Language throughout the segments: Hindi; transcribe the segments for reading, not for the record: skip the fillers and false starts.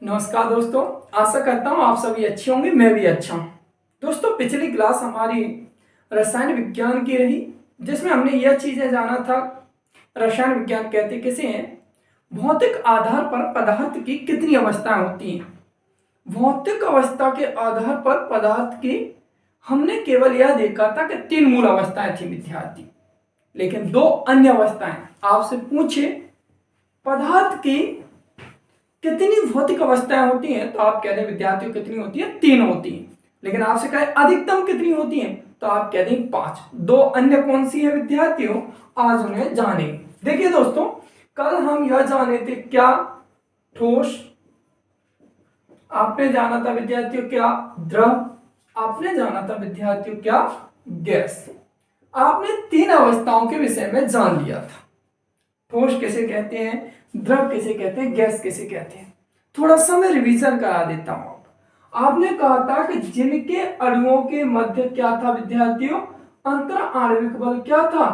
नमस्कार दोस्तों, आशा करता हूँ आप सभी अच्छे होंगे। मैं भी अच्छा हूँ। दोस्तों, पिछली क्लास हमारी रसायन विज्ञान की रही, जिसमें हमने यह चीजें जाना था। रसायन विज्ञान कहते किसे हैं? भौतिक आधार पर पदार्थ की कितनी अवस्थाएं होती हैं। भौतिक अवस्था के आधार पर पदार्थ की हमने केवल यह देखा था कि 3 मूल अवस्थाएं थी विद्यार्थी, लेकिन 2 अन्य अवस्थाएं आपसे पूछे पदार्थ की कितनी भौतिक अवस्थाएं होती हैं, तो आप कह दें विद्यार्थियों कितनी होती है? 3 होती हैं। लेकिन आपसे कहे अधिकतम कितनी होती हैं, तो आप कह दें 5। 2 अन्य कौन सी है विद्यार्थियों? आज उन्हें जानेंगे। देखिए दोस्तों, कल हम यह जाने थे क्या? ठोस। आपने जाना था विद्यार्थियों क्या? द्रव। आपने जाना था विद्यार्थियों क्या? गैस। आपने 3 अवस्थाओं के विषय में जान लिया था। ठोस किसे कहते हैं, द्रव किसे कहते हैं, गैस किसे कहते हैं। थोड़ा सा मैं रिवीजन करा देता हूं। आपने कहा था कि जिनके अणुओं के मध्य क्या था विद्यार्थियों? अंतर आणविक बल क्या था?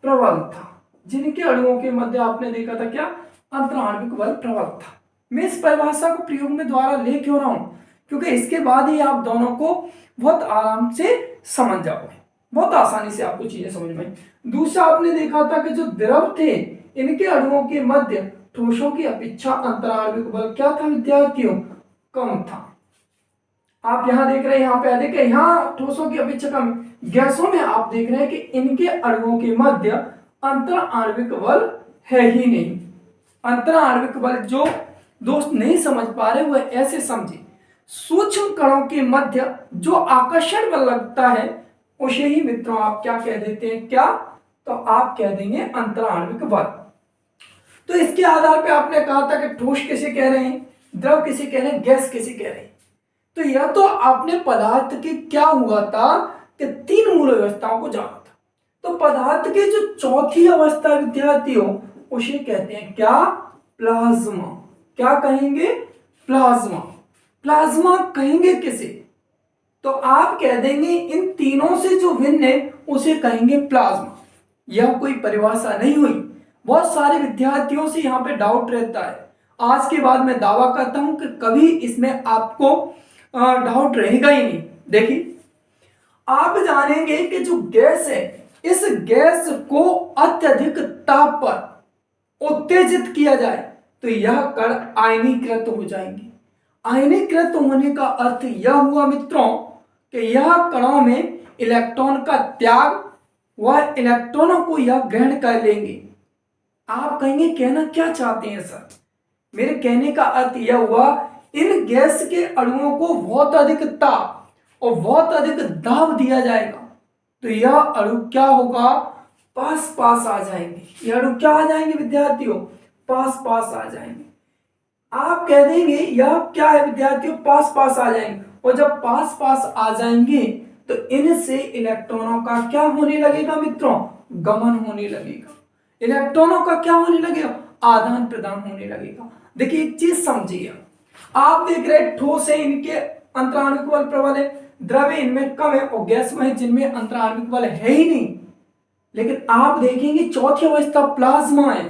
प्रबल था। जिनके अणुओं के मध्य आपने देखा था क्या? अंतर आणविक बल प्रबल था। मैं इस परिभाषा को प्रयोग में द्वारा ले क्यों रहा हूं? क्योंकि इसके बाद ही आप दोनों को बहुत आराम से समझ जाओगे, बहुत आसानी से आपको चीजें समझ में। दूसरा आपने देखा था कि जो द्रव थे इनके अणुओं के मध्य ठोसों की अपेक्षा अंतर आणविक बल क्या था विद्यार्थियों? कम था। आप यहां देख रहे हैं, यहां पे अधिक है, यहां ठोसों की अपेक्षा कम। गैसों में आप देख रहे हैं कि इनके अणुओं के मध्य अंतर आणविक बल है ही नहीं। अंतर आणविक बल जो दोस्त नहीं समझ पा रहे वो ऐसे समझे, सूक्ष्म कणों के मध्य जो आकर्षण बल लगता है उसे ही मित्रों आप क्या कह देते हैं? क्या? तो आप कह देंगे अंतर आणविक बल। तो इसके आधार पे आपने कहा था कि ठोस किसे कह रहे हैं, द्रव किसे कह रहे हैं, गैस किसे कह रहे हैं। तो यह तो आपने पदार्थ के क्या हुआ था कि 3 मूल अवस्थाओं को जाना था। तो पदार्थ की जो चौथी अवस्था विद्यार्थियों उसे कहते हैं क्या? प्लाज्मा। क्या कहेंगे? प्लाज्मा। प्लाज्मा कहेंगे किसे? तो आप कह देंगे इन तीनों से जो भिन्न है उसे कहेंगे प्लाज्मा। यह कोई परिभाषा नहीं हुई। बहुत सारे विद्यार्थियों से यहाँ पे डाउट रहता है। आज के बाद मैं दावा करता हूं कि कभी इसमें आपको डाउट रहेगा ही नहीं। देखिए, आप जानेंगे कि जो गैस है इस गैस को अत्यधिक ताप पर उत्तेजित किया जाए तो यह कण आयनीकृत हो जाएंगे। आयनीकृत होने का अर्थ यह हुआ मित्रों कि यह कणों में इलेक्ट्रॉन का त्याग व इलेक्ट्रॉनों को यह ग्रहण कर लेंगे। आप कहेंगे कहना क्या चाहते हैं सर? मेरे कहने का अर्थ यह हुआ इन गैस के अणुओं को बहुत अधिक ताप और बहुत अधिक दाब दिया जाएगा तो यह अणु क्या होगा? पास पास आ जाएंगे। यह अणु क्या आ जाएंगे विद्यार्थियों? पास पास आ जाएंगे। आप कह देंगे यह क्या है विद्यार्थियों? पास पास आ जाएंगे। और जब पास पास आ जाएंगे तो इनसे इलेक्ट्रॉनों का क्या होने लगेगा मित्रों? गमन होने लगेगा। इलेक्ट्रॉनों का क्या होने लगेगा? आदान प्रदान होने लगेगा। देखिए एक चीज समझिए, आप देख रहे ठोस है इनके अंतर आणविक बल प्रबल है, द्रव इनमें कम है और गैस में जिनमें अंतर आणविक बल है ही नहीं। लेकिन आप देखेंगे चौथी अवस्था प्लाज्मा है।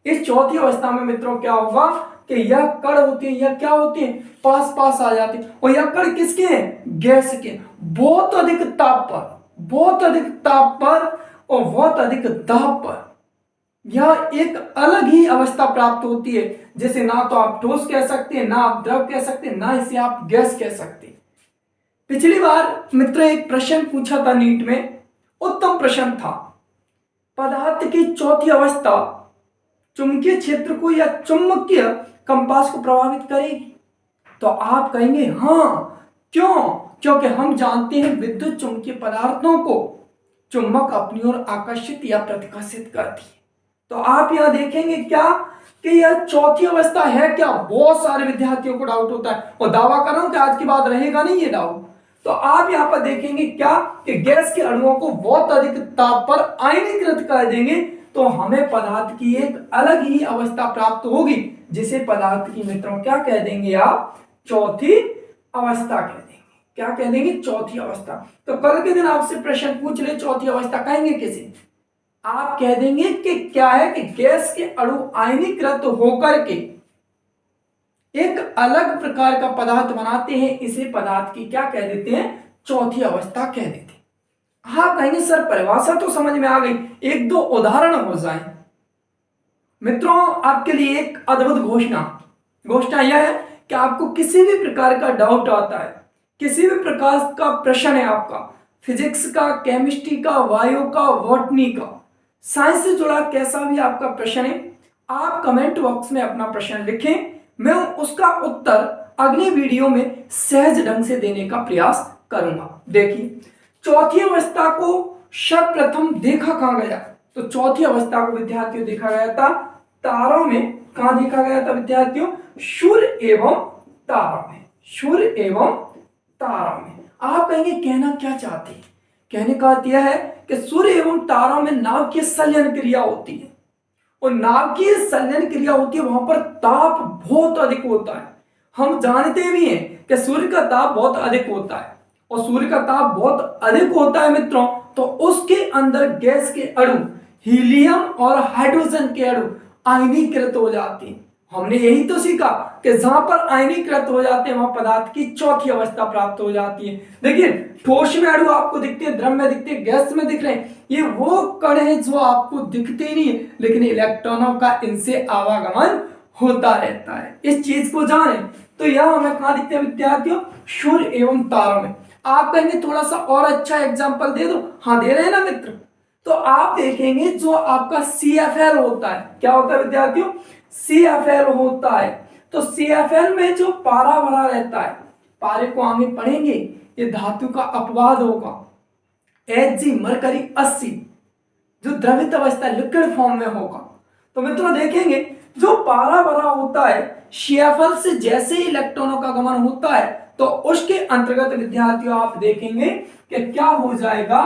इस चौथी अवस्था में मित्रों क्या होगा कि यह कण होती है, यह क्या होती है? पास पास आ जाती है। और यह कण किसके हैं? गैस के। बहुत अधिक ताप पर, बहुत अधिक ताप पर और बहुत अधिक दाब पर यह एक अलग ही अवस्था प्राप्त होती है, जिसे ना तो आप ठोस कह सकते हैं, ना आप द्रव कह सकते हैं, ना इसे आप गैस कह सकते हैं। पिछली बार मित्र एक प्रश्न पूछा था नीट में, उत्तम प्रश्न था। पदार्थ की चौथी अवस्था चुंबकीय क्षेत्र को या चुंबकीय कंपास को प्रभावित करेगी? तो आप कहेंगे हाँ। क्यों? क्योंकि हम जानते हैं विद्युत चुंबकीय पदार्थों को चुंबक अपनी ओर आकर्षित या प्रतिकर्षित करती है। तो आप यहां देखेंगे क्या कि यह चौथी अवस्था है क्या? बहुत सारे विद्यार्थियों को डाउट होता है और दावा कर रहा हूं कि आज की बात रहेगा नहीं ये डाउट। तो आप यहां पर देखेंगे क्या कि गैस के अणुओं को बहुत अधिक ताप पर आयनीकृत कर देंगे तो हमें पदार्थ की एक अलग ही अवस्था प्राप्त होगी, जिसे पदार्थ की मित्रों क्या कह देंगे आप? चौथी अवस्था कह देंगे। क्या कह देंगे? चौथी अवस्था। तो कल के दिन आपसे प्रश्न पूछ ले चौथी अवस्था कहेंगे किसे? आप कह देंगे कि क्या है कि गैस के अणु आयनीकृत होकर के एक अलग प्रकार का पदार्थ बनाते हैं, इसे पदार्थ की क्या कह देते हैं, चौथी अवस्था कह देते हैं। आप कहेंगे सर परिभाषा तो समझ में आ गई, एक दो उदाहरण हो जाए। मित्रों आपके लिए एक अद्भुत घोषणा यह है कि आपको किसी भी प्रकार का डाउट आता है, किसी भी प्रकार का प्रश्न है आपका, फिजिक्स का, केमिस्ट्री का, बायो का, बॉटनी का, साइंस से जुड़ा कैसा भी आपका प्रश्न है, आप कमेंट बॉक्स में अपना प्रश्न लिखें, मैं उसका उत्तर अगले वीडियो में सहज ढंग से देने का प्रयास करूंगा। देखिए चौथी अवस्था को सर्वप्रथम देखा कहां गया, तो चौथी अवस्था को विद्यार्थियों देखा गया था तारों में। कहां देखा गया था विद्यार्थियों, सूर्य एवं तारों में, सूर्य एवं तारों में। आप कहेंगे कहना क्या चाहते हैं, कहने का अर्थ यह है कि सूर्य एवं तारों में नाव की संलयन क्रिया होती है, और नाव की संलयन क्रिया होती है, वहां पर ताप बहुत अधिक होता है। हम जानते भी हैं कि सूर्य का ताप बहुत अधिक होता है, और सूर्य का ताप बहुत अधिक होता है मित्रों, तो उसके अंदर गैस के अणु हीलियम और हाइड्रोजन के अणु आयनीकृत हो जाते हैं। हमने यही तो सीखा कि जहां पर आयनीकृत हो जाते हैं वहां पदार्थ की चौथी अवस्था प्राप्त हो जाती है। देखिए ठोस में अणु आपको दिखते हैं, द्रव में दिखते हैं, गैस में दिख रहे हैं, ये वो कण है जो आपको दिखते ही नहीं है, लेकिन इलेक्ट्रॉनों का इनसे आवागमन होता रहता है। इस चीज को जाने तो यह हमें कहां दिखते हैं विद्यार्थियों, सूर्य एवं तारों में। आप कहेंगे थोड़ा सा और अच्छा एग्जाम्पल दे दो, हाँ दे रहे हैं ना मित्र। तो आप देखेंगे जो आपका CFL होता है, क्या होता है विद्यार्थियों, CFL होता है। तो CFL में जो पारा भरा रहता है, पारे को आगे पढ़ेंगे, ये धातु का अपवाद होगा, Hg मरकरी 80 जो द्रवित अवस्था लिक्विड फॉर्म में होगा। तो मित्रों देखेंगे जो पारा भरा होता है, CFL से जैसे ही इलेक्ट्रॉनों का गमन होता है तो उसके अंतर्गत विद्यार्थियों आप देखेंगे कि क्या हो जाएगा,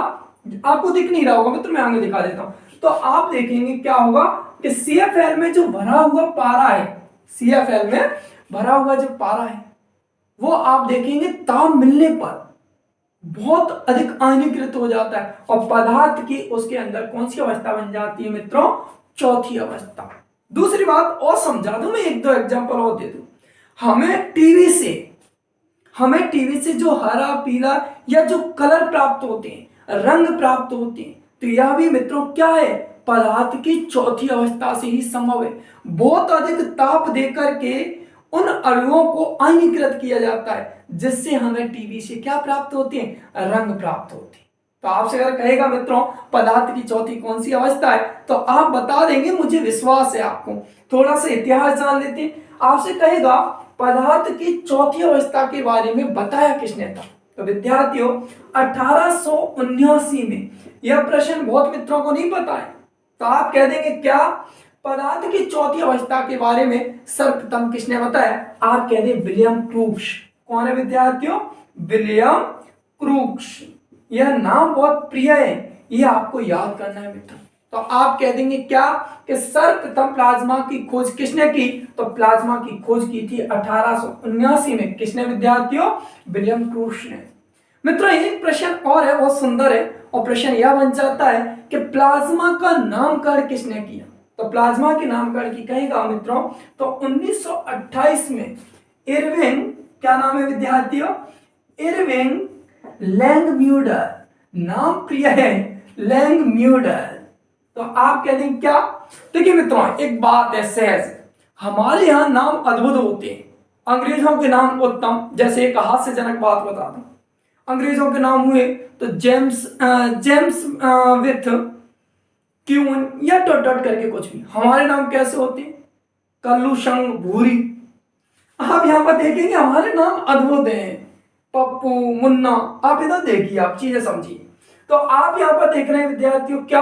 आपको दिख नहीं रहा होगा मित्र, मैं आगे दिखा देता हूं। तो आप देखेंगे क्या होगा कि CFL में जो भरा हुआ पारा है, CFL में भरा हुआ जो पारा है वो आप देखेंगे ताप मिलने पर बहुत अधिक आयनीकृत हो जाता है, और पदार्थ की उसके अंदर कौन सी अवस्था बन जाती है मित्रों, चौथी अवस्था। दूसरी बात और समझा दूं, मैं एक दो एग्जांपल और दे दूं। हमें टीवी से जो हरा पीला या जो कलर प्राप्त होते हैं, रंग प्राप्त होते हैं, तो यह भी मित्रों क्या है, पदार्थ की चौथी अवस्था से ही संभव है। बहुत अधिक ताप देकर के उन अणुओं को आयनीकृत किया जाता है, जिससे हमें टीवी से क्या प्राप्त होते हैं, रंग प्राप्त होते हैं। तो आपसे अगर कहेगा मित्रों पदार्थ की चौथी कौन सी अवस्था है, तो आप बता देंगे, मुझे विश्वास है आपको। थोड़ा सा इतिहास जान लेते हैं। आपसे कहेगा पदार्थ की चौथी अवस्था के बारे में बताया किसने था, तो विद्यार्थियों 1879 में। यह प्रश्न बहुत मित्रों को नहीं पता है, तो आप कह देंगे क्या, पदार्थ की चौथी अवस्था के बारे में सर्वप्रथम किसने बताया, आप कह दें विलियम क्रूक्स। कौन है विद्यार्थियों, विलियम क्रूक्स। यह नाम बहुत प्रिय है, यह आपको याद करना है मित्रों। तो आप कह देंगे क्या कि सर्वप्रथम प्लाज्मा की खोज किसने की, तो प्लाज्मा की खोज की थी 1879 में, किसने विद्यार्थियों, विलियम क्रूक्स ने। मित्रों एक प्रश्न और है, बहुत सुंदर है, और प्रश्न यह बन जाता है कि प्लाज्मा का नामकरण किसने किया, तो प्लाज्मा के नामकरण की कहेगा मित्रों, तो 1928 में इरविंग, क्या नाम है विद्यार्थियों, इरविंग लैंगम्यूलर, नाम प्रिय है लैंगम्यूलर। तो आप कह देंगे क्या, देखिए मित्रों एक बात है सहज, हमारे यहां नाम अद्भुत होते हैं, अंग्रेजों के नाम उत्तम, जैसे एक हास्यजनक बात बता दूं, अंग्रेजों के नाम हुए तो जेम्स विथ क्यून या डॉट डॉट करके कुछ भी, हमारे नाम कैसे होते हैं, कल्लू, शंग, भूरी। आप यहां पर देखेंगे हमारे नाम अद्भुत हैं, पप्पू, मुन्ना। आप इधर देखिए, आप चीजें समझिए। तो आप यहां पर देख रहे हैं विद्यार्थियों क्या,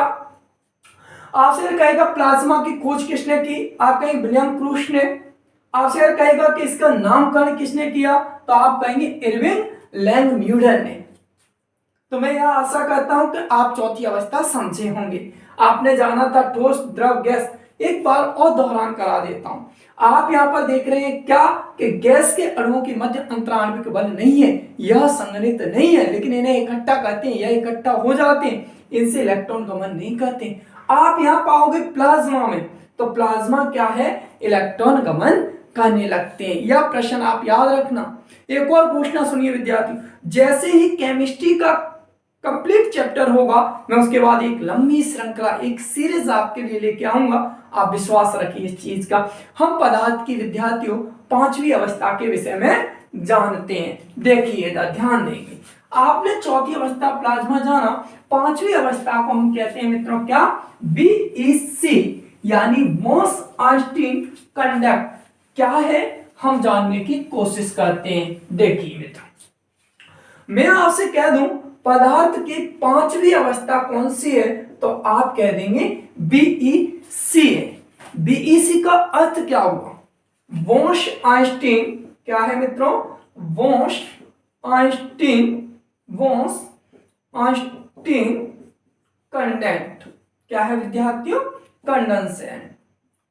आपसे कहेगा प्लाज्मा की खोज किसने की, आप कहेंगे विलियम क्रूक्स ने। आपसे अगर कहेगा कि इसका नामकरण किसने किया, तो आप कहेंगे इरविंग लैंगम्यूलर ने। तो मैं यह आशा करता हूं कि आप चौथी अवस्था समझे होंगे। आपने जाना था ठोस, द्रव, गैस, एक बार और दोहरान करा देता हूं। आप यहां पर देख रहे हैं क्या कि गैस के अणुओं के मध्य अंतराण्विक बल नहीं है, यह संघनित नहीं है, लेकिन इन्हें इकट्ठा करते हैं या इकट्ठा हो जाते हैं, इनसे इलेक्ट्रॉन गमन नहीं करते। आप यहां पाओगे प्लाज्मा में, तो प्लाज्मा क्या है, इलेक्ट्रॉन गमन करने लगते हैं। यह प्रश्न आप याद रखना। एक और पूछना सुनिए विद्यार्थी, जैसे ही केमिस्ट्री का कंप्लीट चैप्टर होगा मैं उसके बाद एक लंबी श्रृंखला, एक सीरीज आपके लिए लेके आऊंगा। आप विश्वास रखिए इस चीज का। हम पदार्थ की विद्यार्थियों पांचवी अवस्था के विषय में जानते हैं। देखिएगा, ध्यान देंगे। आपने चौथी अवस्था प्लाज्मा जाना, पांचवी अवस्था को हम कहते हैं मित्रों क्या, बीईसी यानी बोस ऑस्टिन कंडक्ट। क्या है हम जानने की कोशिश करते हैं। देखिए मित्रों, मैं आपसे कह दूं पदार्थ की पांचवी अवस्था कौन सी है, तो आप कह देंगे बीईसी है। बीईसी का अर्थ क्या हुआ, बोस ऑस्टिन। क्या है मित्रों, बोस ऑस्टिन, बोस ऑस्टिन कंडेंट। क्या है विद्यार्थियों, कंडेंसेशन,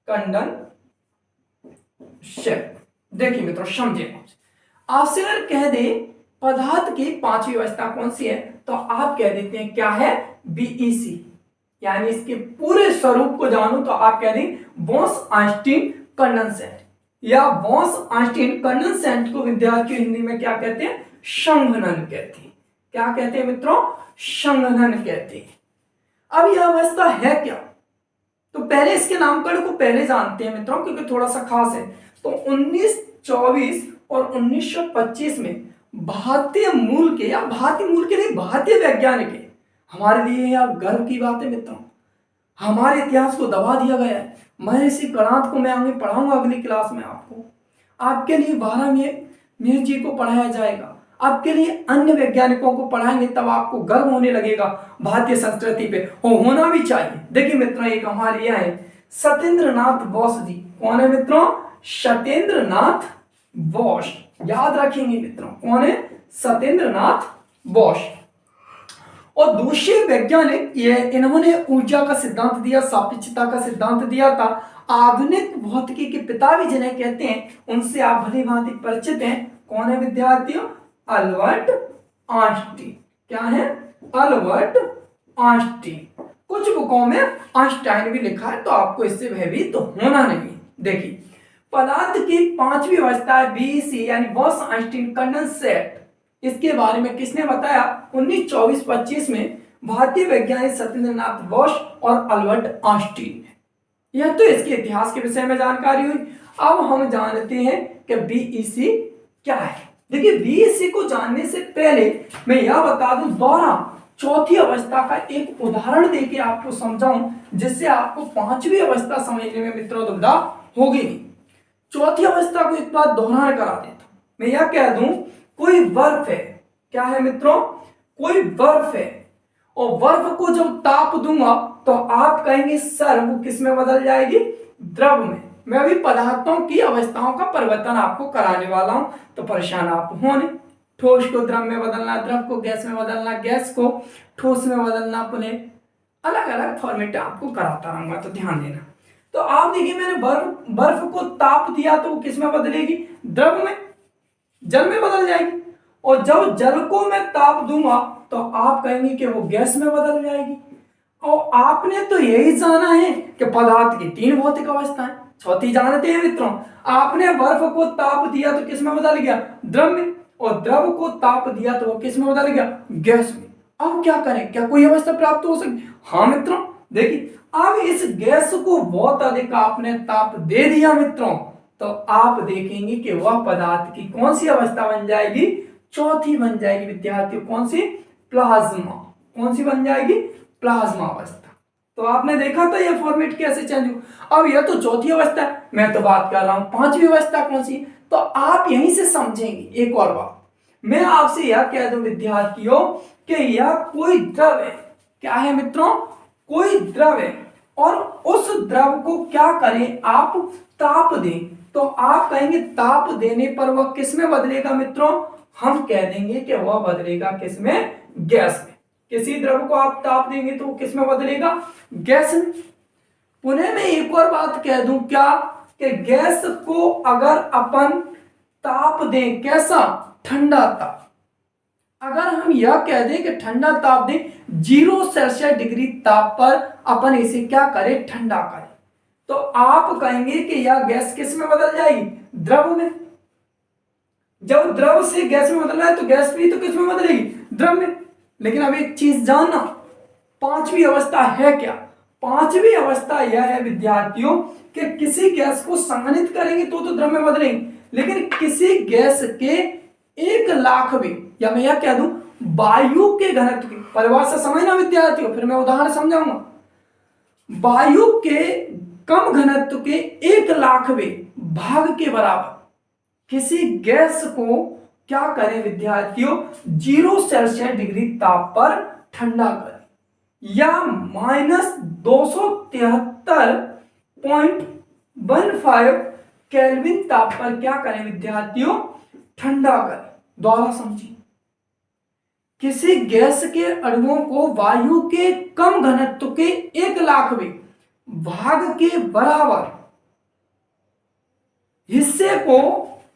कंडेंसेशन। देखिए मित्रों, समझे आपसे अगर कह दे पदार्थ की पांचवी अवस्था कौन सी है, तो आप कह देते हैं क्या है, बीईसी। यानी इसके पूरे स्वरूप को जानूं तो आप कह देंगे बोस ऑस्टिन कंडेंसेंट, या बोस ऑस्टिन कंडेंसेंट को विद्यार्थी हिंदी में क्या कहते हैं, संघनन कहते हैं। क्या कहते हैं मित्रों, संघनन कहते हैं। अब यह अवस्था है क्या, तो पहले इसके नामकरण को पहले जानते हैं मित्रों, क्योंकि थोड़ा सा खास है। तो 1924 और 1925 में भारतीय मूल के, या भारतीय मूल के नहीं, भारतीय वैज्ञानिक है, हमारे लिए यह गर्व की बात है मित्रों। हमारे इतिहास को दबा दिया गया है। मैं इसी गणात को मैं आगे पढ़ाऊंगा अगली क्लास में आपको। आपके लिए 12 में जी को पढ़ाया जाएगा, आपके लिए अन्य वैज्ञानिकों को पढ़ाएंगे, तब आपको गर्व होने लगेगा भारतीय संस्कृति पे, होना भी चाहिए। देखिए मित्रों, एक हमारे यहाँ है सत्येंद्र नाथ बोस जी। कौन है मित्रों, सत्येंद्र नाथ बोस। याद रखेंगे मित्रों, कौन है, सत्येंद्र नाथ बोस। और दूसरे वैज्ञानिक ये, इन्होंने ऊर्जा का सिद्धांत दिया, सापेक्षता का सिद्धांत दिया था। आधुनिक भौतिकी के पिता भी जिन्हें कहते हैं, उनसे आप भली भांति परिचित हैं। कौन है विद्यार्थियों, अल्बर्ट आइंस्टीन। क्या है, अल्बर्ट आइंस्टीन। कुछ बुकों में आइंस्टाइन भी लिखा है, तो आपको इससे भयभीत तो होना नहीं। देखिए, पदार्थ की पांचवी अवस्था है बीईसी यानी बोस ऑस्टिन कंडेंसेट। इसके बारे में किसने बताया, 1924-25 में भारतीय वैज्ञानिक सत्येंद्र नाथ बोस और अल्बर्ट आइंस्टीन ने। यह तो इसके इतिहास के विषय में जानकारी हुई। अब हम जानते हैं कि बीईसी क्या है। देखिए, बीईसी को जानने से पहले मैं यह बता दूं, दोहरा चौथी अवस्था का एक उदाहरण देके आपको समझाऊं, जिससे आपको पांचवी अवस्था समझने में मित्रों दुविधा होगी नहीं। चौथी अवस्था को एक बार दोहरान करा देता हूं। मैं यह कह दूं, कोई बर्फ है। क्या है मित्रों, कोई बर्फ है, और बर्फ को जब ताप दूंगा तो आप कहेंगे सर वो किस में बदल जाएगी, द्रव में। मैं अभी पदार्थों की अवस्थाओं का परिवर्तन आपको कराने वाला हूं, तो परेशान आप होने। ठोस को द्रव में बदलना, द्रव को गैस में बदलना, गैस को ठोस में बदलना, पुनः अलग अलग फॉर्मेट आपको कराता रहूंगा, तो ध्यान देना। तो आप देखिए, मैंने बर्फ को ताप दिया तो वो किस में बदलेगी, द्रव में, जल में बदल जाएगी। और जब जल को मैं ताप दूंगा तो आप कहेंगे कि वो गैस में बदल जाएगी। और आपने तो यही जाना है कि पदार्थ की 3 भौतिक अवस्थाएं, चौथी जानते हैं मित्रों। आपने बर्फ को ताप दिया तो किस में बदल गया, द्रव में, और द्रव को ताप दिया तो वो किस में बदल गया, गैस में। अब क्या करें, क्या कोई अवस्था प्राप्त हो सकती, हाँ मित्रों। देखिए, अब इस गैस को बहुत अधिक आपने ताप दे दिया मित्रों, तो आप देखेंगे कि वह पदार्थ की कौन सी अवस्था बन जाएगी, चौथी बन जाएगी विद्यार्थियों। कौन सी, प्लाज्मा। कौन सी बन जाएगी, प्लाज्मा अवस्था। तो आपने देखा था यह फॉर्मेट कैसे चेंज हुआ। अब यह तो चौथी अवस्था है, मैं तो बात कर रहा हूं पांचवी अवस्था कौन सी, तो आप यहीं से समझेंगे। एक और बात मैं आपसे यह कह दूं विद्यार्थियों कि यह कोई द्रव है। क्या है मित्रों, कोई द्रव है, और उस द्रव को क्या करें, आप ताप दें, तो आप कहेंगे ताप देने पर वह किस में बदलेगा मित्रों, हम कह देंगे कि वह बदलेगा किस में, गैस में। किसी द्रव को आप ताप देंगे तो वो किस में बदलेगा, गैस में। पुनः मैं एक और बात कह दूं, क्या कि गैस को अगर अपन ताप दें, कैसा, ठंडा ताप। अगर हम यह कह दें कि ठंडा ताप दें, 0 सेल्सियस डिग्री ताप पर अपन इसे क्या करें, ठंडा करें, तो आप कहेंगे कि यह गैस किस में बदल जाएगी, द्रव में। जब द्रव से गैस में बदलना है तो गैस भी तो किस में बदलेगी, द्रव में। लेकिन अब एक चीज जानना, पांचवी अवस्था है क्या? पांचवी अवस्था यह है विद्यार्थियों कि किसी गैस को संघनित करेंगे तो द्रव में बदलेंगे, लेकिन किसी गैस के 1,00,000 या मैं यह कह दूं वायु के घनत्व की परिभाषा समझना विद्यार्थियों, फिर मैं उदाहरण समझाऊंगा। वायु के कम घनत्व के 1,00,000 भाग के बराबर किसी गैस को क्या करें विद्यार्थियों, 0 सेल्सियस डिग्री ताप पर ठंडा करें या -273.15 केल्विन ताप पर क्या करें विद्यार्थियों, ठंडा करें। दोबारा समझिए, किसी गैस के अणुओं को वायु के कम घनत्व के 1,00,000 भाग के बराबर हिस्से को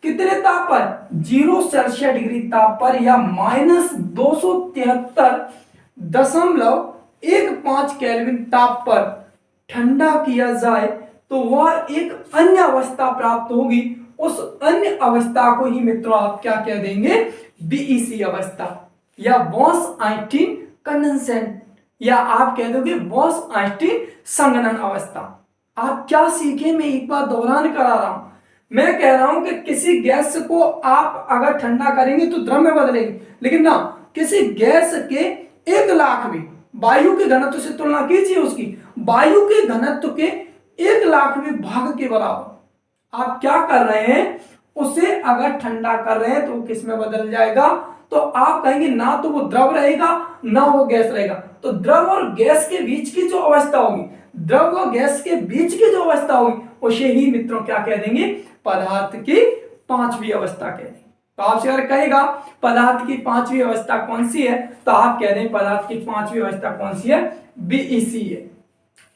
कितने ताप पर, 0 सेल्सियस डिग्री ताप पर या -273.15 केल्विन ताप पर ठंडा किया जाए तो वह एक अन्य अवस्था प्राप्त होगी। उस अन्य अवस्था को ही मित्रों आप क्या कह देंगे, बीईसी अवस्था या बॉस-आइंस्टीन कंडेंसेशन, या आप कह दोगे बॉस-आइंस्टीन संघनन अवस्था। आप क्या सीखे, मैं एक बार दोहरान करा रहा हूं। मैं कह रहा हूं कि किसी गैस को आप अगर ठंडा करेंगे तो द्रव में बदलेगी, लेकिन ना किसी गैस के 1,00,000 वायु के घनत्व से तुलना कीजिए, उसकी वायु के घनत्व के 1,00,000 भाग के बराबर आप क्या कर रहे हैं, उसे अगर ठंडा कर रहे हैं तो वो किस में बदल जाएगा, तो आप कहेंगे ना तो वो द्रव रहेगा ना वो गैस रहेगा। तो द्रव और गैस के बीच की जो अवस्था होगी, द्रव और गैस के बीच की जो अवस्था होगी उसे ही मित्रों क्या कह देंगे, पदार्थ की पांचवी अवस्था कह देंगे। तो आपसे अगर कहेगा पदार्थ की पांचवी अवस्था कौन सी है, तो आप कह दें पदार्थ की पांचवी अवस्था कौन सी है, बीईसी है।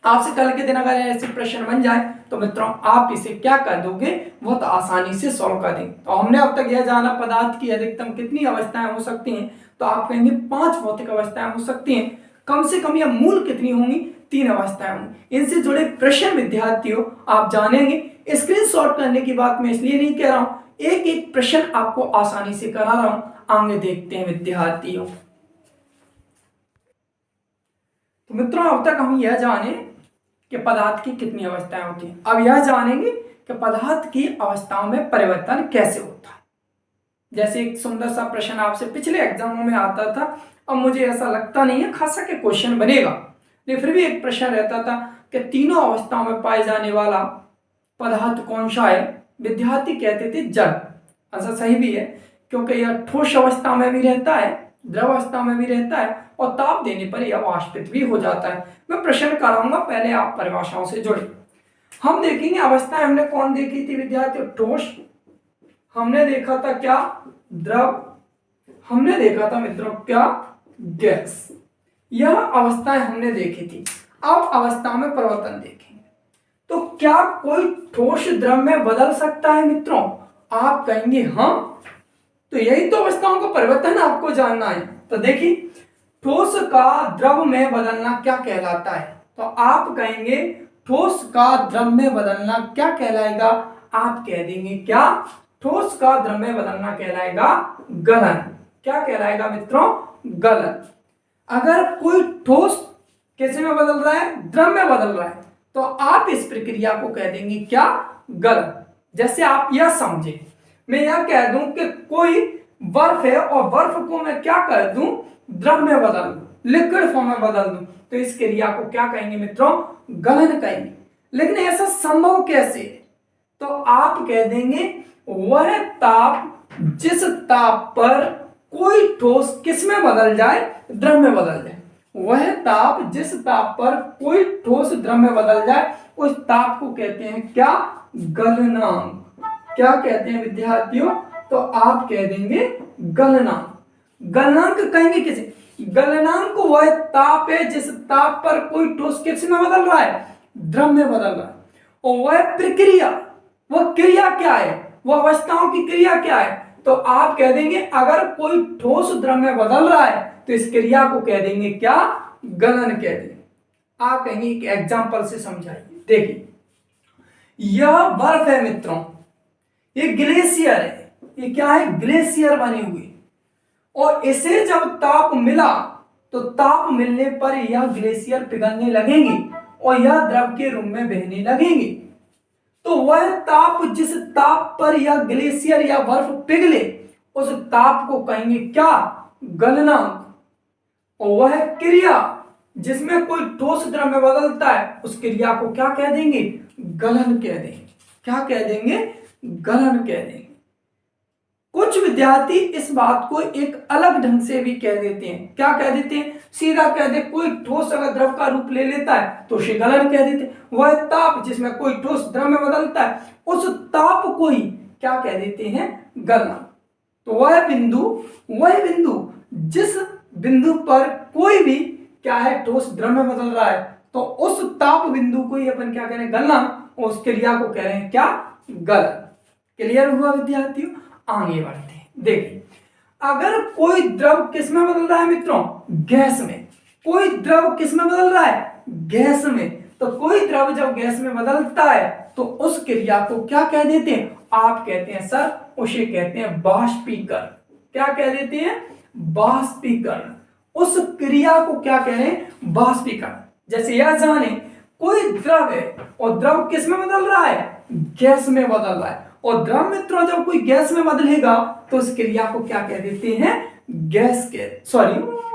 आपसे कल के दिन अगर ऐसे प्रश्न बन जाए तो मित्रों आप इसे क्या कर दोगे, बहुत आसानी से सॉल्व कर देंगे। तो हमने अब तक यह जाना पदार्थ की अधिकतम कितनी अवस्थाएं हो सकती हैं, तो आप कहेंगे 5 भौतिक अवस्थाएं हो सकती हैं। कम से कम या मूल कितनी होंगी, 3 अवस्थाएं होंगी। इनसे जुड़े प्रश्न विद्यार्थियों आप जानेंगे। स्क्रीनशॉट करने की बात मैं इसलिए नहीं कह रहा हूं, एक एक प्रश्न आपको आसानी से करा रहा हूं। आगे देखते हैं विद्यार्थियों। तो मित्रों अब तक हम यह जाने कि पदार्थ की कितनी अवस्थाएं होती हैं। अब यह जानेंगे कि पदार्थ की अवस्थाओं में परिवर्तन कैसे होता है। जैसे एक सुंदर सा प्रश्न आपसे पिछले एग्जामों में आता था, अब मुझे ऐसा लगता नहीं है खासा के क्वेश्चन बनेगा, लेकिन फिर भी एक प्रश्न रहता था कि तीनों अवस्थाओं में पाए जाने वाला पदार्थ कौन सा है। विद्यार्थी कहते थे जल। ऐसा सही भी है, क्योंकि यह ठोस अवस्था में भी रहता है, द्रव अवस्था में भी रहता है और ताप देने पर यह वाष्पित भी हो जाता है। मैं प्रश्न कराऊंगा, पहले आप परिभाषाओं से जुड़े। हम देखेंगे अवस्थाएं हमने कौन देखी थी विद्यार्थियों, ठोस, हमने देखा था क्या, द्रव, हमने देखा था मित्रों क्या, गैस। यह अवस्थाएं हमने देखी थी। अब अवस्थाओं में परिवर्तन देखेंगे। तो क्या कोई ठोस द्रव में बदल सकता है मित्रों, आप कहेंगे हाँ। तो यही तो अवस्थाओं का परिवर्तन आपको जानना है। तो देखिए ठोस का द्रव में बदलना क्या कहलाता है, तो आप कहेंगे ठोस का द्रव में बदलना क्या कहलाएगा, आप कह देंगे क्या, ठोस का द्रव में बदलना कहलाएगा गलन। क्या कहलाएगा मित्रों, गलन। अगर कोई ठोस कैसे में बदल रहा है, द्रव में बदल रहा है, तो आप इस प्रक्रिया को कह देंगे क्या, गलन। जैसे आप यह समझे, मैं यह कह दूं कि कोई बर्फ है और बर्फ को मैं क्या कर दूं, द्रव में बदल दूं, लिक्विड फॉर्म में बदल दूं, तो इस क्रिया को क्या कहेंगे मित्रों, गलन कहेंगे। लेकिन ऐसा संभव कैसे, तो आप कह देंगे वह ताप जिस ताप पर कोई ठोस किस में बदल जाए, द्रव में बदल जाए। वह ताप जिस ताप पर कोई ठोस द्रव में बदल जाए, उस ताप को कहते हैं क्या, गलनांक। क्या कहते हैं विद्यार्थियों, तो आप कह देंगे गलनांक। गलनांक कहेंगे किसे, गलनांक वह ताप है जिस ताप पर कोई ठोस किस में बदल रहा है, द्रव में बदल रहा है। और वह प्रक्रिया, वह क्रिया क्या है, वह अवस्थाओं की क्रिया क्या है, तो आप कह देंगे अगर कोई ठोस द्रव में बदल रहा है तो इस क्रिया को कह देंगे क्या, गलन कह देंगे। आप कहेंगे एक एग्जांपल से समझाइए। देखिए यह बर्फ है मित्रों, ये ग्लेशियर है, ये क्या है, ग्लेशियर बने हुए, और इसे जब ताप मिला तो ताप मिलने पर यह ग्लेशियर पिघलने लगेंगे और यह द्रव के रूप में बहने लगेंगे। तो वह ताप, जिस ताप पर यह ग्लेशियर या बर्फ पिघले, उस ताप को कहेंगे क्या, गलनांक। और वह क्रिया जिसमें कोई ठोस द्रव में बदलता है, उस क्रिया को क्या कह देंगे, गलन कह देंगे। क्या कह देंगे, गलन कह देंगे। कुछ विद्यार्थी इस बात को एक अलग ढंग से भी कह देते हैं। क्या कह देते हैं, सीधा कह दे, कोई ठोस अगर द्रव का रूप ले लेता है तो उसे गलन कह देते हैं। वह ताप जिसमें कोई ठोस द्रव में बदलता है, उस ताप को ही क्या कह देते हैं, गलना। तो वह बिंदु जिस बिंदु पर कोई भी क्या है, ठोस द्रव में बदल रहा है, तो उस ताप बिंदु को ही अपन क्या कह रहे हैं, गलना, और उस क्रिया को कह रहे हैं क्या, गलन। क्लियर हुआ विद्यार्थियों? आगे बढ़ते हैं। देखिए, अगर कोई द्रव किस में बदल रहा है मित्रों, गैस में। कोई द्रव किस में बदल रहा है, गैस में। तो कोई द्रव जब गैस में बदलता है तो उस क्रिया को क्या कह देते हैं, आप कहते हैं सर, उसे कहते हैं बाष्पीकरण। क्या कह देते हैं, बाष्पीकरण। उस क्रिया को क्या कह रहे हैं, बाष्पीकरण। जैसे यह जाने कोई द्रव है और द्रव किस में बदल रहा है, गैस में बदल रहा है। और द्रव मित्रों जब कोई गैस में बदलेगा तो उस क्रिया को क्या कह देते हैं,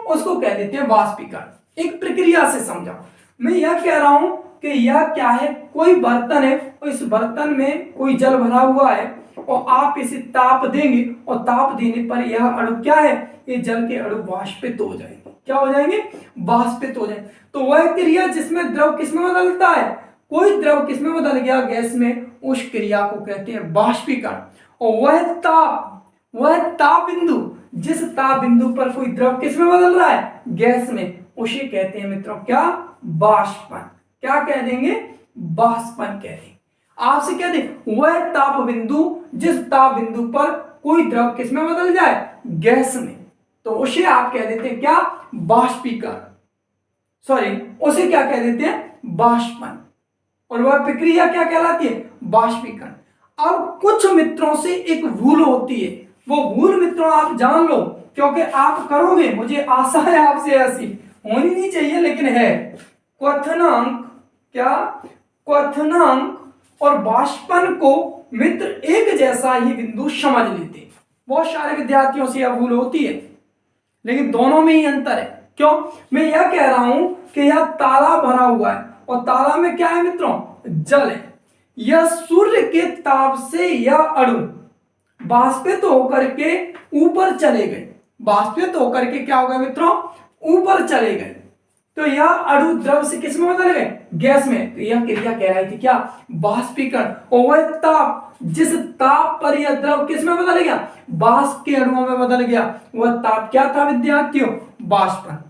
उसको कह देते हैं वाष्पीकरण। एक प्रक्रिया से समझा। मैं यह कह रहा हूं कि यह क्या है, कोई बर्तन है और इस बर्तन में कोई जल भरा हुआ है और आप इसे ताप देंगे और ताप देने पर यह अणु क्या है, ये जल के अणु वाष्पित हो जाएंगे। क्या हो जाएंगे, वाष्पित हो जाएंगे। तो वह क्रिया जिसमें द्रव किसमें बदलता है, कोई द्रव किसमें बदल गया, गैस में, उस क्रिया को कहते हैं बाष्पीकरण। और वह ताप बिंदु, जिस ताप बिंदु पर कोई द्रव किसमें बदल रहा है, गैस में, उसे कहते हैं मित्रों क्या, बाष्पन। क्या कह देंगे, बाष्पन कह देंगे। आपसे कह दें वह ताप बिंदु, जिस ताप बिंदु पर कोई द्रव किसमें बदल जाए, गैस में, तो उसे आप कह देते हैं क्या, बाष्पीकरण। उसे क्या कह देते हैं, बाष्पन। और वह प्रक्रिया क्या कहलाती है, बाष्पीकरण। अब कुछ मित्रों से एक भूल होती है, वो भूल मित्रों आप जान लो, क्योंकि आप करोगे, मुझे आशा है आपसे, ऐसी होनी नहीं चाहिए लेकिन है। क्वथनांक, क्या, क्वथनांक और बाष्पन को मित्र एक जैसा ही बिंदु समझ लेते हैं। बहुत सारे विद्यार्थियों से यह भूल होती है, लेकिन दोनों में ही अंतर है। क्यों, मैं यह कह रहा हूं कि यह तालाब भरा हुआ है और तालाब में क्या है मित्रों, जल है। यह सूर्य के ताप से यह अणु बाष्पित होकर के ऊपर चले गए। बाष्पित होकर के क्या हो गए मित्रों, ऊपर चले गए। तो यह अणु द्रव से किस में बदल गए, गैस में। तो यह क्रिया कह रही थी क्या, बाष्पीकरण। और वह ताप, जिस ताप पर यह द्रव किस में बदल गया, बाष्प के अणुओं में बदल गया, वह ताप क्या था विद्यार्थियों, बाष्पन।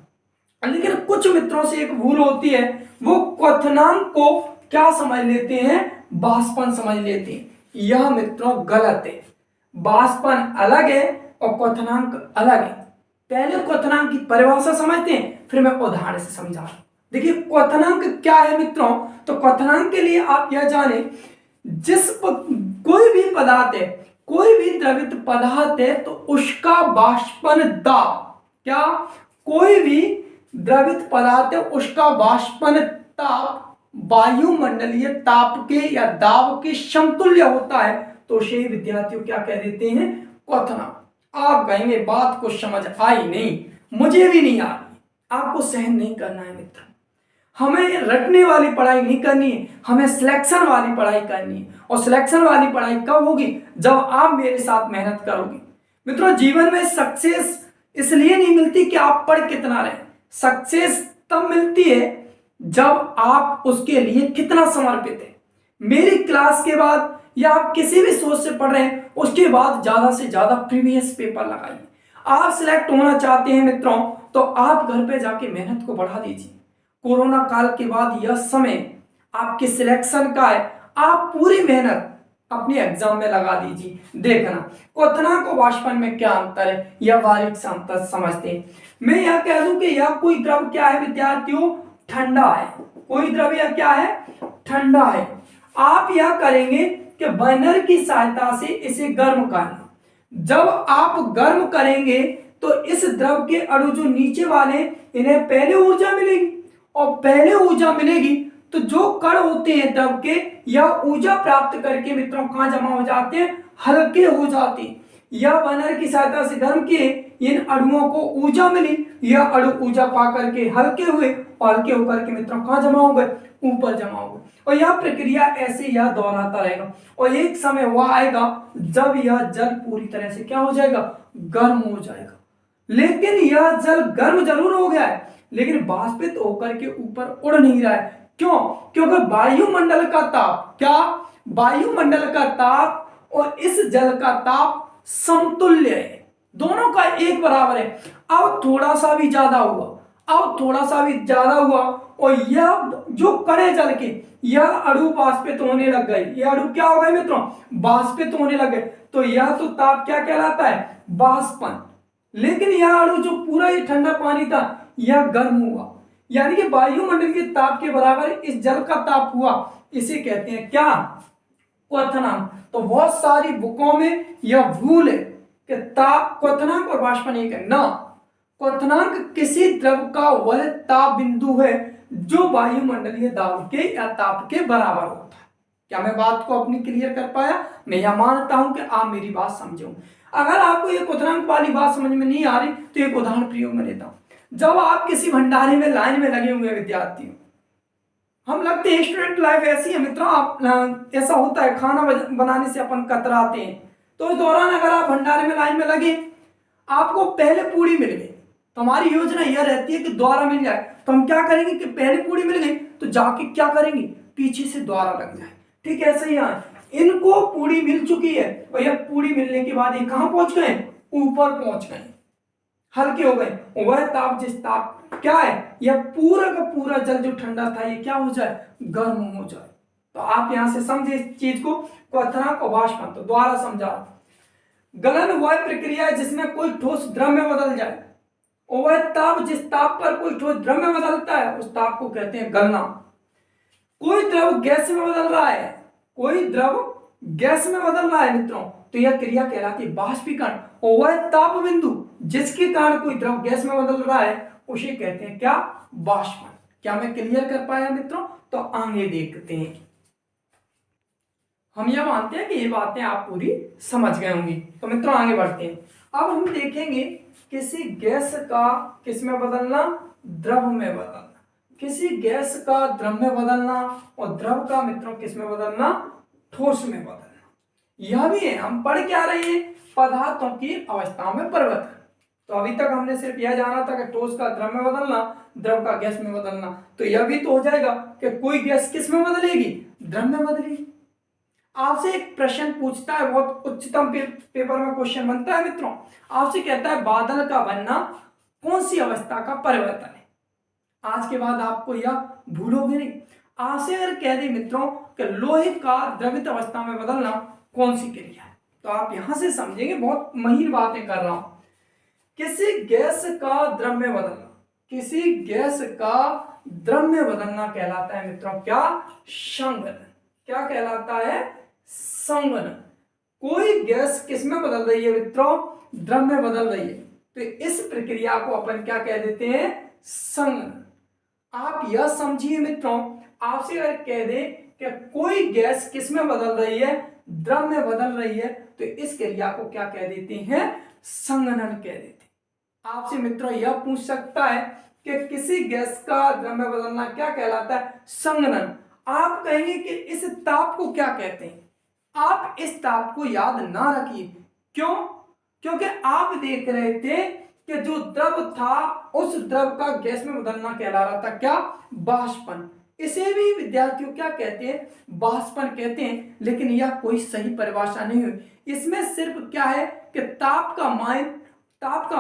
लेकिन कुछ मित्रों से एक भूल होती है, वो क्वथनांक को क्या समझ लेते हैं, बाष्पन समझ लेते हैं। यह मित्रों गलत है। बाष्पन अलग है और क्वथनांक अलग है। पहले क्वथनांक की परिभाषा समझते हैं, फिर मैं उदाहरण से समझा। देखिए क्वथनांक क्या है मित्रों, तो क्वथनांक के लिए आप यह जाने, कोई भी पदार्थ है, कोई भी द्रवित पदार्थ है, तो उसका बाष्पन दाब, क्या, कोई भी द्रवित पदार्थ है उसका बाष्पन ताप वायुमंडलीय ताप के या दाब के समतुल्य होता है, तो उसे विद्यार्थियों क्या कह देते हैं, क्वथनांक। आप कहेंगे बात को समझ आई नहीं, मुझे भी नहीं आ रही, आपको सहन नहीं करना है मित्र। हमें रटने वाली पढ़ाई नहीं करनी है, हमें सिलेक्शन वाली पढ़ाई करनी है। और सिलेक्शन वाली पढ़ाई कब होगी, जब आप मेरे साथ मेहनत करोगे। मित्रों जीवन में सक्सेस इसलिए नहीं मिलती कि आप पढ़ कितना रहे, सक्सेस तब मिलती है जब आप उसके लिए कितना समर्पित है। मेरी क्लास के बाद या आप किसी भी सोच से पढ़ रहे हैं, उसके बाद ज्यादा से ज्यादा प्रीवियस पेपर लगाइए। आप सिलेक्ट होना चाहते हैं मित्रों, तो आप घर पे जाके मेहनत को बढ़ा दीजिए। कोरोना काल के बाद यह समय आपके सिलेक्शन का है, आप पूरी मेहनत अपने एग्जाम में लगा दीजिए। देखना क्वथनांक और बाष्पन में क्या अंतर है, यह बारीक से अंतर समझते हैं। मैं यह कह दूं कि यह कोई द्रव क्या है विद्यार्थियों, ठंडा है। कोई द्रव यह क्या है, ठंडा है। आप यह करेंगे कि बर्नर की सहायता से इसे गर्म करना। जब आप गर्म करेंगे तो इस द्रव के अणु जो नीचे वाले इन्हें पहले ऊर्जा मिलेगी, और पहले ऊर्जा मिलेगी तो जो कण होते हैं द्रव के, यह ऊर्जा प्राप्त करके मित्रों कहां जमा हो जाते हैं, हल्के हो जाते हैं। यह बर्नर की सहायता से गर्म किए, इन अणुओं को ऊर्जा मिली, यह अणु ऊर्जा पा करके हल्के हुए, और हल्के होकर के मित्रों कहां जमा हो गए, ऊपर जमा हो गए। और यह प्रक्रिया ऐसे यह दोहराता रहेगा, और एक समय वह आएगा जब यह जल पूरी तरह से क्या हो जाएगा, गर्म हो जाएगा। लेकिन यह जल गर्म जरूर हो गया है, लेकिन वाष्पित होकर के ऊपर उड़ नहीं रहा है। क्यों? क्योंकि वायुमंडल का ताप, क्या, वायुमंडल का ताप और इस जल का ताप समतुल्य है, दोनों का एक बराबर है। अब थोड़ा सा भी ज्यादा हुआ, अब थोड़ा सा भी ज्यादा हुआ, और यह जो कण है जल के, यह अणु वाष्पित होने लग गए, यह अणु क्या हो गए मित्रों, वाष्पित होने लग गए। तो यह तो ताप क्या कहलाता है, वाष्पन। लेकिन यह अणु जो पूरा ये ठंडा पानी था, यह गर्म हुआ, यानी कि वायुमंडल के ताप के बराबर इस जल का ताप हुआ। इसे कहते हैं क्या, क्वथनांक। तो बहुत सारी बुकों में यह भूल है कि ताप, क्वथनांक और वाष्पन एक है ना। क्वथनांक किसी द्रव का वह ताप बिंदु है जो वायुमंडलीय दाब के या ताप के बराबर होता है। क्या मैं बात को अपनी क्लियर कर पाया? मैं यह मानता हूं कि आप मेरी बात समझो। अगर आपको ये क्वथनांक वाली बात समझ में नहीं आ रही तो एक उदाहरण प्रयोग में लेता हूं। जब आप किसी भंडारे में लाइन में लगे हुए विद्यार्थी, हम लगते हैं स्टूडेंट लाइफ ऐसी है मित्रों, आप ऐसा होता है खाना बनाने से अपन कतराते हैं, तो इस दौरान अगर आप भंडारे में लाइन में लगे, आपको पहले पूड़ी मिल गई, तो हमारी योजना यह रहती है कि द्वारा मिल जाए, तो हम क्या करेंगे कि पहले पूड़ी मिल गई तो जाके क्या करेंगे, पीछे से द्वारा लग जाए। ठीक है, ऐसे ही यहाँ इनको पूड़ी मिल चुकी है, और यह पूड़ी मिलने के बाद ये कहां पहुंच गए, ऊपर पहुंच गए, हल्के हो गए। वह ताप, जिस ताप क्या है, यह पूरा का पूरा जल जो ठंडा था ये क्या हो जाए, गर्म हो जाए। तो आप यहां से समझे इस चीज को, क्वथनांक और वाष्पन। तो द्वारा समझा। गलन वह प्रक्रिया है जिसमें कोई ठोस द्रव में बदल जाए, और वह ताप, जिस ताप पर कोई ठोस द्रव में बदलता है उस ताप को कहते हैं गलना। कोई द्रव गैस में बदल रहा है, कोई द्रव गैस में बदल रहा है मित्रों, तो यह क्रिया कहलाती है बाष्पीकरण। और वह ताप बिंदु जिसके कारण कोई द्रव गैस में बदल रहा है उसे कहते हैं क्या, वाष्पन। क्या मैं क्लियर कर पाया मित्रों? तो आगे देखते हैं। हम यह मानते हैं कि ये बातें आप पूरी समझ गए होंगी। तो मित्रों आगे बढ़ते हैं। अब हम देखेंगे किसी गैस का किस में बदलना, द्रव में बदलना। किसी गैस का द्रव में बदलना, और द्रव का मित्रों किस में बदलना, ठोस में बदलना। यह भी है, हम पढ़ क्या रहे हैं, पदार्थों की अवस्थाओं में परिवर्तन। तो अभी तक हमने सिर्फ यह जाना था कि ठोस का द्रव में बदलना, द्रव का गैस में बदलना। तो यह भी तो हो जाएगा कि कोई गैस किस में बदलेगी, द्रव में बदलेगी। आपसे एक प्रश्न पूछता है, बहुत उच्चतम पेपर में क्वेश्चन बनता है मित्रों, आपसे कहता है बादल का बनना कौन सी अवस्था का परिवर्तन है। आज के बाद आपको यह भूलोगे नहीं। आपसे अगर कह दे मित्रों कि लोहे का द्रवित अवस्था में बदलना कौन सी क्रिया है, तो आप यहां से समझेंगे, बहुत महीन बातें कर रहा हूं। किसी गैस का द्रव में बदलना, किसी गैस का द्रव में बदलना कहलाता है मित्रों क्या, संघनन। क्या कहलाता है, संघनन। कोई गैस किस में बदल रही है मित्रों, द्रव में बदल रही है, तो इस प्रक्रिया को अपन क्या कह देते हैं, संघनन। आप यह समझिए मित्रों, आपसे अगर कह दे कि कोई गैस किस में बदल रही है, द्रव में बदल रही है, तो इस क्रिया को क्या कह देते हैं, संघनन कह देते हैं। आपसे मित्रों यह पूछ सकता है कि किसी गैस का द्रव में बदलना क्या कहलाता है, संघनन। आप कहेंगे कि इस ताप को क्या कहते हैं, आप इस ताप को याद ना रखिए। क्यों? क्योंकि आप देख रहे थे कि जो द्रव था उस द्रव का गैस में बदलना कहला रहा था क्या, बाष्पन। इसे भी विद्यार्थियों क्या कहते हैं, बाष्पन कहते हैं। लेकिन यह कोई सही परिभाषा नहीं हुई। इसमें सिर्फ क्या है कि ताप का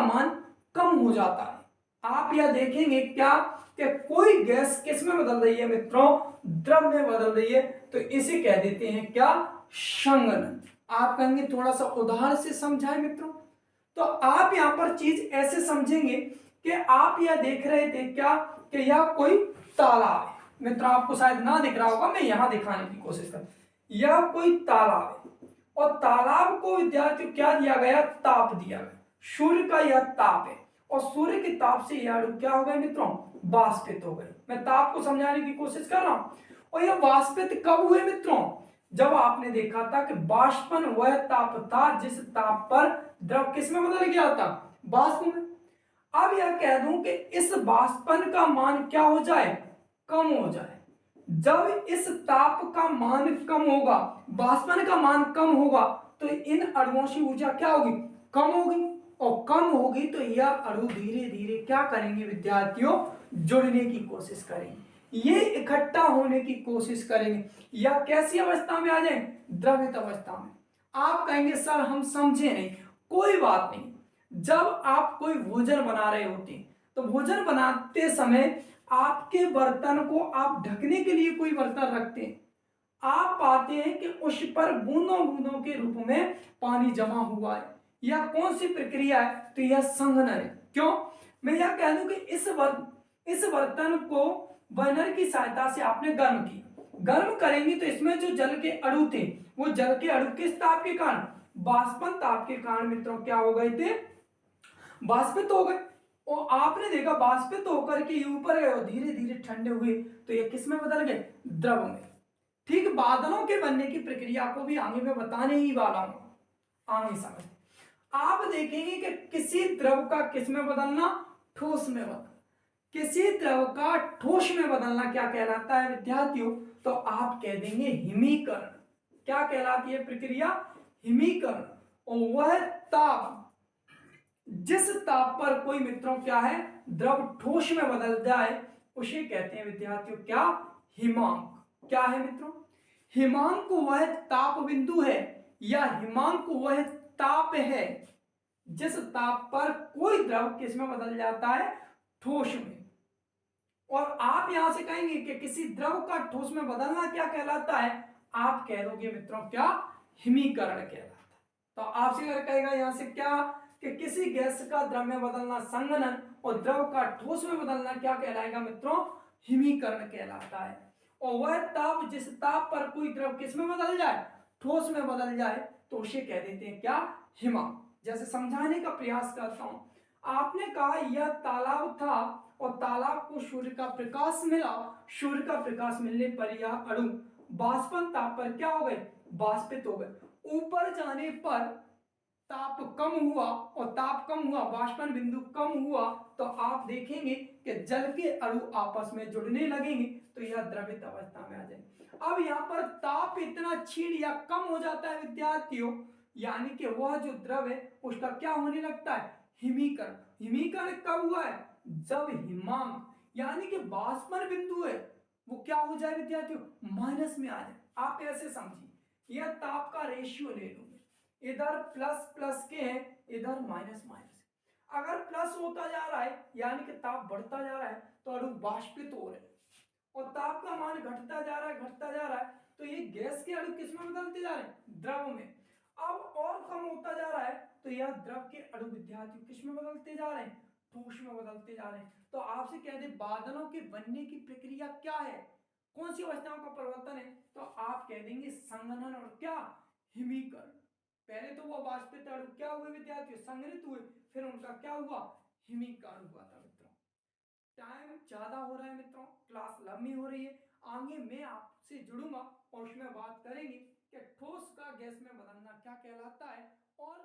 मान कम हो जाता है। आप यह देखेंगे क्या कि कोई गैस किस में बदल रही है मित्रों, द्रव में बदल रही है, तो इसे कह देते हैं क्या, संघनन। आप कहेंगे थोड़ा सा उदाहरण से समझाएं मित्रों, तो आप यहां पर चीज ऐसे समझेंगे कि आप यह देख रहे थे क्या कि यह कोई तालाब है। मित्रों आपको शायद ना दिख रहा होगा, मैं यहां दिखाने की कोशिश कर, यह कोई तालाब है और तालाब को विद्यार्थियों क्या दिया गया, ताप दिया गया, सूर्य का यह ताप है और सूर्य के ताप से यह अणु क्या हो गए मित्रों, वाष्पित हो गए। मैं ताप को समझाने की कोशिश कर रहा हूं। और यह वाष्पित कब हुए मित्रों, जब आपने देखा था कि बाष्पन वह ताप था जिस ताप पर द्रव किस में बदल गया था, वाष्प में। अब यह कह दूं कि इस वाष्पन का मान क्या हो जाए, कम हो जाए। जब इस ताप का मान कम होगा, वाष्पन का मान कम होगा, तो इन अणुओं की ऊर्जा क्या होगी, कम होगी। और कम होगी तो यह अणु धीरे धीरे क्या करेंगे विद्यार्थियों, जुड़ने की कोशिश करेंगे, ये इकट्ठा होने की कोशिश करेंगे, या कैसी अवस्था में आ जाए, द्रवित अवस्था में। आप कहेंगे सर हम समझे नहीं, कोई बात नहीं। जब आप कोई भोजन बना रहे होते हैं तो भोजन बनाते समय आपके बर्तन को आप ढकने के लिए कोई बर्तन रखते हैं, आप पाते हैं कि उस पर बूंदों बूंदों के रूप में पानी जमा हुआ है। यह कौन सी प्रक्रिया है, तो यह संघनन है। क्यों, मैं यह कह दूं कि इस बर्तन को बर्नर की सहायता से आपने गर्म किया, गर्म करेंगे तो इसमें जो जल के अणु थे वो जल के अणु किस ताप के कारण, बाष्पन ताप के कारण मित्रों क्या हो गए थे, वाष्पित हो गए। और आपने देखा वाष्पित होकर के ऊपर गए और धीरे धीरे ठंडे हुए तो ये किस में बदल गए, द्रव में। ठीक बादलों के बनने की प्रक्रिया को भी आगे मैं बताने ही वाला हूं, आगे समझ। आप देखेंगे कि किसी द्रव का किस में बदलना, ठोस में बदलना। किसी द्रव का ठोस में बदलना क्या कहलाता है विद्यार्थियों, तो आप कह देंगे हिमीकरण। क्या कहलाती है प्रक्रिया, हिमीकरण। और वह ताप, जिस ताप पर कोई मित्रों क्या है, द्रव ठोस में बदल जाए उसे कहते हैं विद्यार्थियों क्या, हिमांक। क्या है मित्रों, हिमांक वह ताप बिंदु है या हिमांक वह ताप है जिस ताप पर कोई द्रव किस में बदल जाता है, ठोस में। और आप यहां से कहेंगे कि किसी द्रव का ठोस में बदलना क्या कहलाता है, आप कह दोगे मित्रों क्या, हिमीकरण कहलाता है। तो आपसे अगर कहेगा यहां से क्या, कि किसी गैस का द्रव में बदलना संघनन और द्रव का ठोस में बदलना क्या कहलाएगा मित्रों, हिमीकरण कहलाता है। और वह ताप जिस ताप पर कोई द्रव किस में बदल जाए, ठोस में बदल जाए, तो उसे कह देते हैं क्या, हिमा। जैसे समझाने का प्रयास करता हूं, आपने कहा यह तालाब था और तालाब को सूर्य का प्रकाश मिला, सूर्य का प्रकाश मिलने पर यह अणु बाष्पन ताप पर क्या हो गए, वाष्पित हो गए। ऊपर जाने पर ताप कम हुआ और ताप कम हुआ, वाष्पन बिंदु कम हुआ, तो आप देखेंगे कि जल के अणु आपस में जुड़ने लगेंगे तो यह द्रवित अवस्था में आ जाएंगे। अब यहाँ पर ताप इतना क्षीण या कम हो जाता है विद्यार्थियों, यानी कि वह जो द्रव है उसका क्या होने लगता है, हिमीकरण। हिमीकरण कब हुआ है, जब हिमांक यानी कि बाष्पन बिंदु है वो क्या हो जाए विद्यार्थियों, माइनस में आ जाए। आप ऐसे समझिए, यह ताप का रेशियो ले लो, इधर प्लस प्लस के हैं, इधर माइनस माइनस। अगर प्लस होता जा रहा है यानी कि ताप बढ़ता जा रहा है तो अणु वाष्पित हो रहे हैं, और ताप का मान घटता जा रहा है, घटता जा रहा है, तो ये गैस के अणु किस में बदलते जा रहे हैं, द्रव में। अब और कम होता जा रहा है तो यह द्रव के अणु विद्यार्थियों किस में बदलते जा रहे हैं, ठोस में बदलते जा रहे हैं। तो आपसे कह दे बादलों के बनने की प्रक्रिया क्या है, कौन सी अवस्थाओं का परिवर्तन है, तो आप कह देंगे संघनन और क्या, हिमीकरण। पहले तो वो वाष्पित अणु क्या हुए विद्यार्थियों, संघनित हुए, फिर उनका क्या हुआ, हिमीकरण हुआ था मित्रों। टाइम ज्यादा हो रहा है मित्रों, क्लास लंबी हो रही है, आगे मैं आपसे जुड़ूंगा और उसमें बात करेंगे कि ठोस का गैस में बदलना क्या कहलाता है और